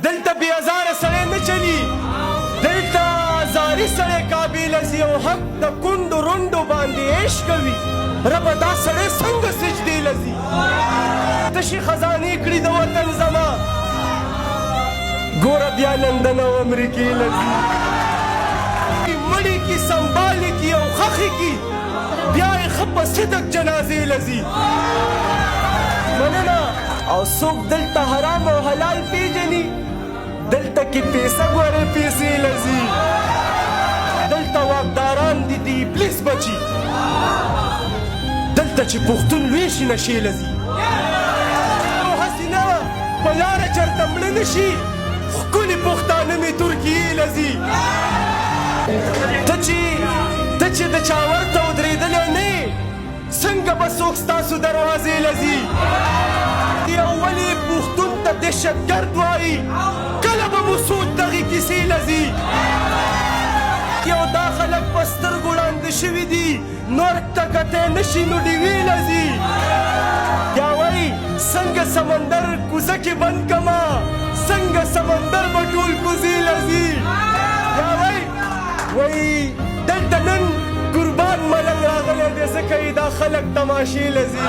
دلته بې ازاره سړی نه چلي دلته ازاري سړی قابله ځي او حق د کونډو رونډو باندې عیش کوي ربه دا سړی څنګه سجدې له ځي تشي خزانې کړي د وطن زما ګوره بیا لندن او امریکې له ځي مړي کې سنبالې کې او خښې کې بیا یې ښه په صدق جنازې له ځي مننه او څوک دلته حرام او حلال پیژني دلته کې پیسه ګورې پیسې له ځي دلته واکداران دي د ابلیس بچي دلته چې پښتون لوی شي نشې له ځي او هسې نه په لاره چېرته مړه نه شي ښکلي پښتانه مې ترکیې له ځي ته چې د چا ورته ودرېدلی نه یې څنګه به څوک ستاسو دروازې له ځي او ولې پښتون ته دهشتګرد وایي کله به مو سوچ دغې کیسې له ځي یو دا خلک په سترګو ړانده شوي دي نور ته کتی نه شي نو ډیوې له ځي یا وایي څنګه سمندر کوزه کې بند کما څنګه سمندر به ټول کوزې له ځي یا وایي دلته نن قربان ملنګ راغلی دی ځکه یې دا خلک تماشې له ځي